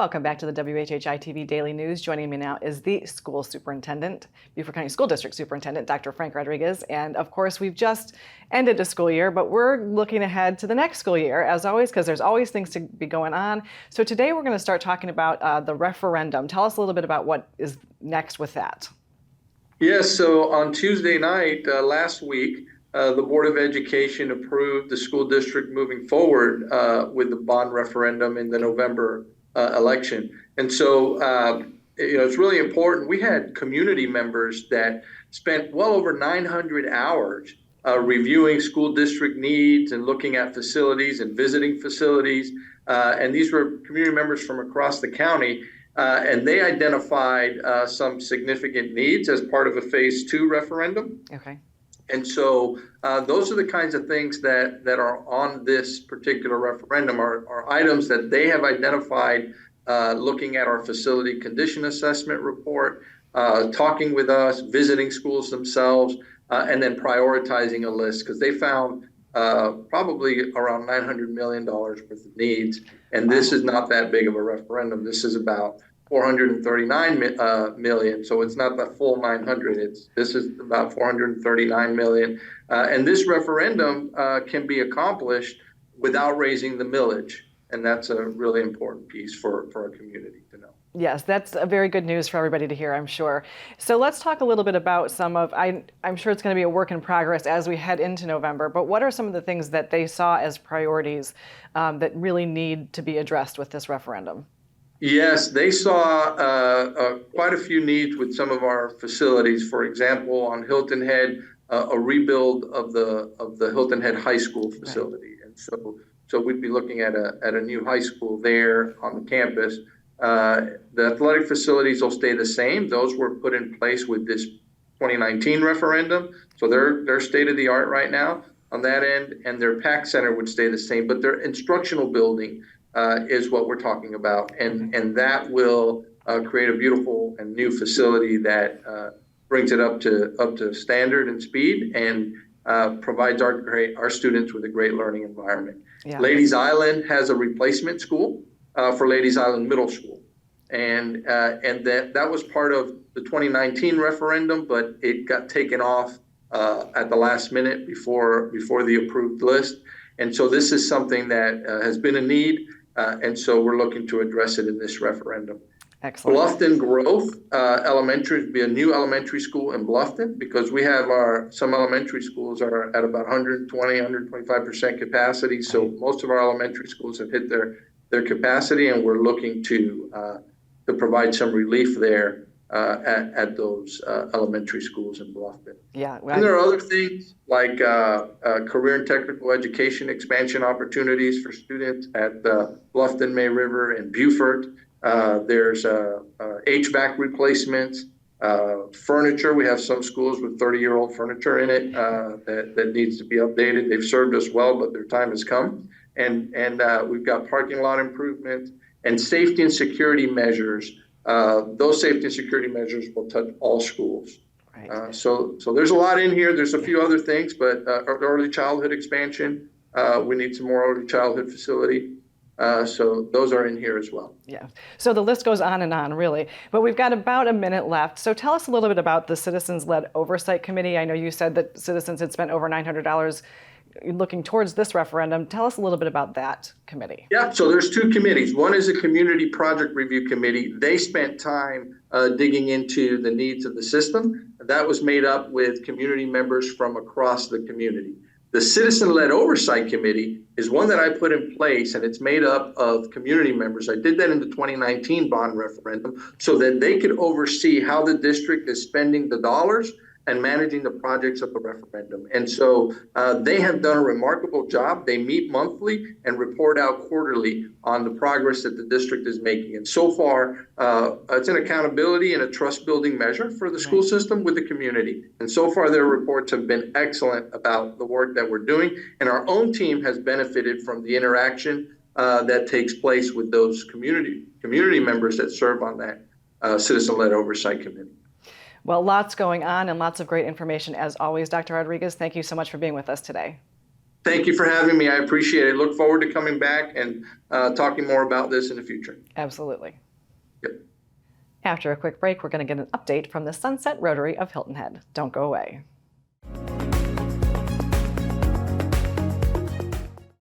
Welcome back to the WHHI-TV Daily News. Joining me now is the school superintendent, Beaufort County School District Superintendent, Dr. Frank Rodriguez. And of course, we've just ended the school year, but we're looking ahead to the next school year, as always, because there's always things to be going on. So today we're going to start talking about the referendum. Tell us a little bit about what is next with that. Yes, so on Tuesday night last week, the Board of Education approved the school district moving forward with the bond referendum in the November election. And so, it's really important. We had community members that spent well over 900 hours reviewing school district needs and looking at facilities and visiting facilities. And these were community members from across the county. And they identified some significant needs as part of a phase 2 referendum. Okay. And so those are the kinds of things that are on this particular referendum are items that they have identified looking at our facility condition assessment report, talking with us, visiting schools themselves, and then prioritizing a list because they found probably around $900 million worth of needs. And this is not that big of a referendum. This is about 439 million, so it's not the full 900. This is about 439 million, and this referendum can be accomplished without raising the millage, and that's a really important piece for our community to know. Yes, that's a very good news for everybody to hear, I'm sure. So let's talk a little bit about some of, I'm sure it's going to be a work in progress as we head into November, but what are some of the things that they saw as priorities that really need to be addressed with this referendum? Yes, they saw quite a few needs with some of our facilities. For example, on Hilton Head, a rebuild of the Hilton Head High School facility, right. And so we'd be looking at a new high school there on the campus. The athletic facilities will stay the same. Those were put in place with this 2019 referendum, so they're state of the art right now on that end, and their PAC center would stay the same, but their instructional building is what we're talking about, and that will create a beautiful and new facility that brings it up to standard and speed and provides our students with a great learning environment. Yeah. Ladies Island has a replacement school for Ladies Island Middle School, and that was part of the 2019 referendum, but it got taken off at the last minute before the approved list, and so this is something that has been a need. And so we're looking to address it in this referendum. Excellent. Bluffton Growth Elementary would be a new elementary school in Bluffton because we have some elementary schools are at about 120, 125% capacity. So most of our elementary schools have hit their capacity, and we're looking to provide some relief there at those elementary schools in Bluffton. Yeah, well, and there are other things like career and technical education expansion opportunities for students at Bluffton, May River, and Beaufort. There's HVAC replacements, furniture. We have some schools with 30-year-old furniture in it that needs to be updated. They've served us well, but their time has come. And we've got parking lot improvements and safety and security measures. Those safety and security measures will touch all schools. Right. So there's a lot in here. There's a few other things, but early childhood expansion, we need some more early childhood facility. So those are in here as well. Yeah. So the list goes on and on, really. But we've got about a minute left. So tell us a little bit about the Citizens-led Oversight Committee. I know you said that citizens had spent over $900 looking towards this referendum. Tell us a little bit about that committee. Yeah, so there's two committees. One is a community project review committee. They spent time digging into the needs of the system. That was made up with community members from across the community. The Citizen-led Oversight Committee is one that I put in place, and it's made up of community members. I did that in the 2019 bond referendum so that they could oversee how the district is spending the dollars and managing the projects of the referendum. And so they have done a remarkable job. They meet monthly and report out quarterly on the progress that the district is making. And so far, it's an accountability and a trust building measure for the school system with the community. And so far, their reports have been excellent about the work that we're doing. And our own team has benefited from the interaction that takes place with those community members that serve on that Citizen-led Oversight Committee. Well, lots going on and lots of great information as always, Dr. Rodriguez. Thank you so much for being with us today. Thank you for having me. I appreciate it. Look forward to coming back and talking more about this in the future. Absolutely. Yep. After a quick break, we're going to get an update from the Sunset Rotary of Hilton Head. Don't go away.